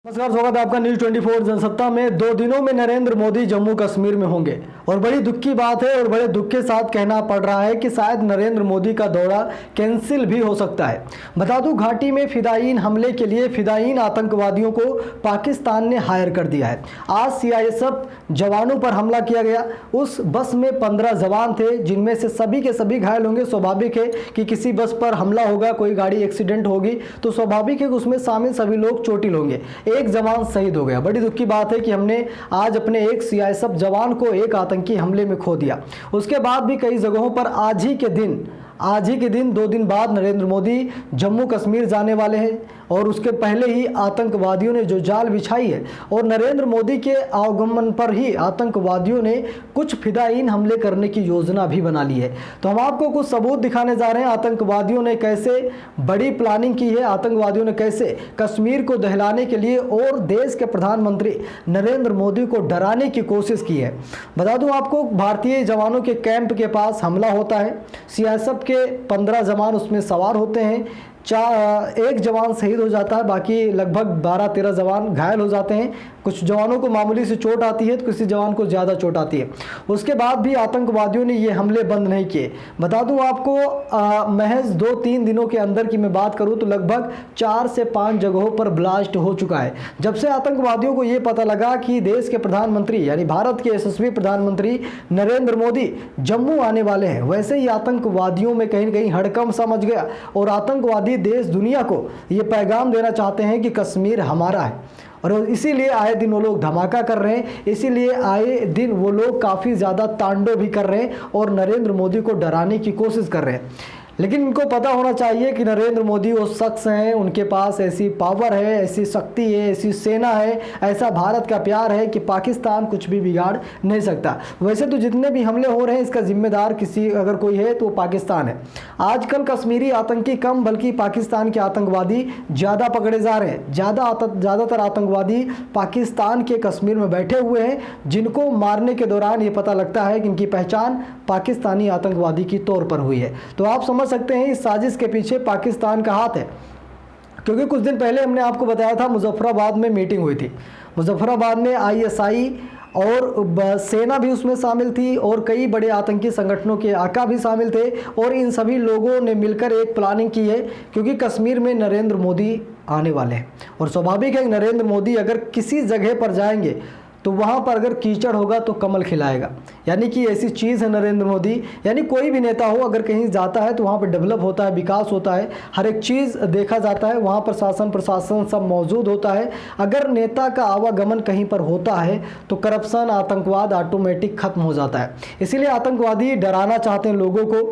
नमस्कार, स्वागत है आपका न्यूज 24 जनसत्ता में। 2 दिनों में नरेंद्र मोदी जम्मू कश्मीर में होंगे और बड़ी दुख की बात है और बड़े दुख के साथ कहना पड़ रहा है कि शायद नरेंद्र मोदी का दौरा कैंसिल भी हो सकता है। बता दूं, घाटी में फिदायीन हमले के लिए फिदायीन आतंकवादियों को पाकिस्तान ने हायर कर दिया है। आज सीआईएसएफ जवानों पर हमला किया गया। उस बस में 15 जवान थे, जिनमें से सभी के सभी घायल होंगे। स्वाभाविक है कि किसी बस पर हमला होगा, कोई गाड़ी एक्सीडेंट होगी तो स्वाभाविक है कि उसमें शामिल सभी लोग चोटिल होंगे। एक जवान शहीद हो गया। बड़ी दुख की बात है कि हमने आज अपने एक सीआईएसएफ जवान को एक आतंकी हमले में खो दिया। उसके बाद भी कई जगहों पर आज ही के दिन 2 दिन बाद नरेंद्र मोदी जम्मू कश्मीर जाने वाले हैं और उसके पहले ही आतंकवादियों ने जो जाल बिछाई है और नरेंद्र मोदी के आगमन पर ही आतंकवादियों ने कुछ फिदायीन हमले करने की योजना भी बना ली है। तो हम आपको कुछ सबूत दिखाने जा रहे हैं आतंकवादियों ने कैसे बड़ी प्लानिंग की है, आतंकवादियों ने कैसे कश्मीर को दहलाने के लिए और देश के प्रधानमंत्री नरेंद्र मोदी को डराने की कोशिश की है। बता दूं आपको, भारतीय जवानों के कैंप के पास हमला होता है। सीआईएसएफ के 15 जवान उसमें सवार होते हैं। एक जवान शहीद हो जाता है, बाकी लगभग 12-13 जवान घायल हो जाते हैं। कुछ जवानों को मामूली सी चोट आती है तो किसी जवान को ज़्यादा चोट आती है। उसके बाद भी आतंकवादियों ने ये हमले बंद नहीं किए। बता दूं आपको, महज 2-3 दिनों के अंदर की मैं बात करूं तो लगभग 4 से 5 जगहों पर ब्लास्ट हो चुका है। जब से आतंकवादियों को ये पता लगा कि देश के प्रधानमंत्री यानी भारत के यशस्वी प्रधानमंत्री नरेंद्र मोदी जम्मू आने वाले हैं, वैसे ही आतंकवादियों में कहीं न कहीं हड़कंप समझ गया और आतंकवादी देश दुनिया को ये पैगाम देना चाहते हैं कि कश्मीर हमारा है। और इसीलिए आए दिन वो लोग धमाका कर रहे हैं, इसीलिए आए दिन वो लोग काफ़ी ज़्यादा तांडव भी कर रहे हैं और नरेंद्र मोदी को डराने की कोशिश कर रहे हैं। लेकिन इनको पता होना चाहिए कि नरेंद्र मोदी वो शख्स हैं, उनके पास ऐसी पावर है, ऐसी शक्ति है, ऐसी सेना है, ऐसा भारत का प्यार है कि पाकिस्तान कुछ भी बिगाड़ नहीं सकता। वैसे तो जितने भी हमले हो रहे हैं इसका जिम्मेदार किसी अगर कोई है तो पाकिस्तान है। आजकल कश्मीरी आतंकी कम बल्कि पाकिस्तान के आतंकवादी ज़्यादा पकड़े जा रहे हैं। ज़्यादातर आतंकवादी पाकिस्तान के कश्मीर में बैठे हुए हैं, जिनको मारने के दौरान ये पता लगता है कि इनकी पहचान पाकिस्तानी आतंकवादी की तौर पर हुई है। तो आप समझ सकते हैं इस साजिश के पीछे पाकिस्तान का हाथ है। क्योंकि कुछ दिन पहले हमने आपको बताया था मुजफ्फराबाद में मीटिंग हुई थी। मुजफ्फराबाद में आईएसआई और सेना भी उसमें शामिल थी और कई बड़े आतंकी संगठनों के आका भी शामिल थे और इन सभी लोगों ने मिलकर एक प्लानिंग की है, क्योंकि कश्मीर में नरेंद्र मोदी आने वाले हैं और स्वाभाविक है कि नरेंद्र मोदी अगर किसी जगह पर जाएंगे तो वहाँ पर अगर कीचड़ होगा तो कमल खिलाएगा। यानी कि ऐसी चीज़ है नरेंद्र मोदी। यानी कोई भी नेता हो अगर कहीं जाता है तो वहाँ पर डेवलप होता है, विकास होता है, हर एक चीज़ देखा जाता है, वहाँ पर शासन प्रशासन सब मौजूद होता है। अगर नेता का आवागमन कहीं पर होता है तो करप्शन, आतंकवाद ऑटोमेटिक खत्म हो जाता है। इसीलिए आतंकवादी डराना चाहते हैं लोगों को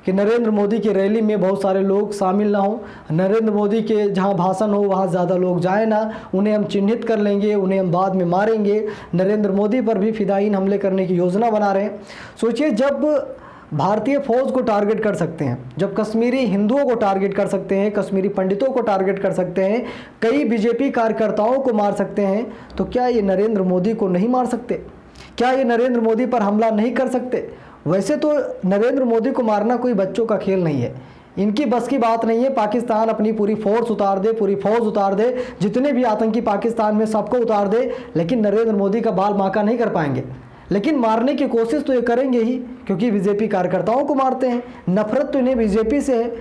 कि नरेंद्र मोदी की रैली में बहुत सारे लोग शामिल ना हो, नरेंद्र मोदी के जहां भाषण हो वहां ज़्यादा लोग जाए ना, उन्हें हम चिन्हित कर लेंगे, उन्हें हम बाद में मारेंगे। नरेंद्र मोदी पर भी फिदायीन हमले करने की योजना बना रहे हैं। सोचिए, जब भारतीय फौज को टारगेट कर सकते हैं, जब कश्मीरी हिंदुओं को टारगेट कर सकते हैं, कश्मीरी पंडितों को टारगेट कर सकते हैं, कई बीजेपी कार्यकर्ताओं को मार सकते हैं, तो क्या ये नरेंद्र मोदी को नहीं मार सकते? क्या ये नरेंद्र मोदी पर हमला नहीं कर सकते? वैसे तो नरेंद्र मोदी को मारना कोई बच्चों का खेल नहीं है, इनकी बस की बात नहीं है। पाकिस्तान अपनी पूरी फोर्स उतार दे, पूरी फौज उतार दे, जितने भी आतंकी पाकिस्तान में सबको उतार दे, लेकिन नरेंद्र मोदी का बाल बांका नहीं कर पाएंगे। लेकिन मारने की कोशिश तो ये करेंगे ही, क्योंकि बीजेपी कार्यकर्ताओं को मारते हैं। नफरत तो इन्हें बीजेपी से है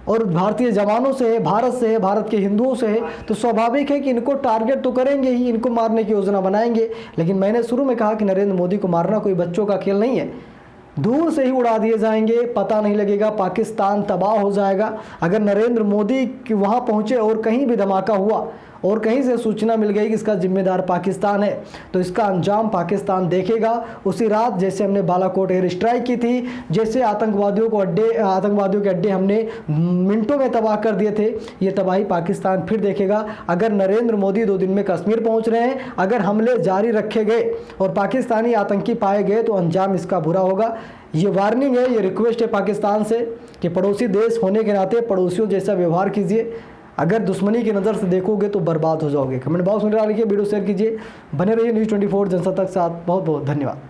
और भारतीय जवानों से है, भारत से है, भारत के हिंदुओं से है। तो स्वाभाविक है कि इनको टारगेट तो करेंगे ही, इनको मारने की योजना बनाएंगे। लेकिन मैंने शुरू में कहा कि नरेंद्र मोदी को मारना कोई बच्चों का खेल नहीं है। दूर से ही उड़ा दिए जाएंगे, पता नहीं लगेगा, पाकिस्तान तबाह हो जाएगा। अगर नरेंद्र मोदी वहाँ पहुँचे और कहीं भी धमाका हुआ और कहीं से सूचना मिल गई कि इसका जिम्मेदार पाकिस्तान है, तो इसका अंजाम पाकिस्तान देखेगा। उसी रात जैसे हमने बालाकोट एयर स्ट्राइक की थी, जैसे आतंकवादियों के अड्डे हमने मिनटों में तबाह कर दिए थे, ये तबाही पाकिस्तान फिर देखेगा। अगर नरेंद्र मोदी 2 दिन में कश्मीर पहुंच रहे हैं, अगर हमले जारी रखे गए और पाकिस्तानी आतंकी पाए गए तो अंजाम इसका बुरा होगा। ये वार्निंग है, ये रिक्वेस्ट है पाकिस्तान से कि पड़ोसी देश होने के नाते पड़ोसियों जैसा व्यवहार कीजिए। अगर दुश्मनी की नज़र से देखोगे तो बर्बाद हो जाओगे। कमेंट बॉक्स में डालिए, वीडियो शेयर कीजिए, बने रहिए न्यूज़ 24 जनसत्ता के साथ। बहुत बहुत धन्यवाद।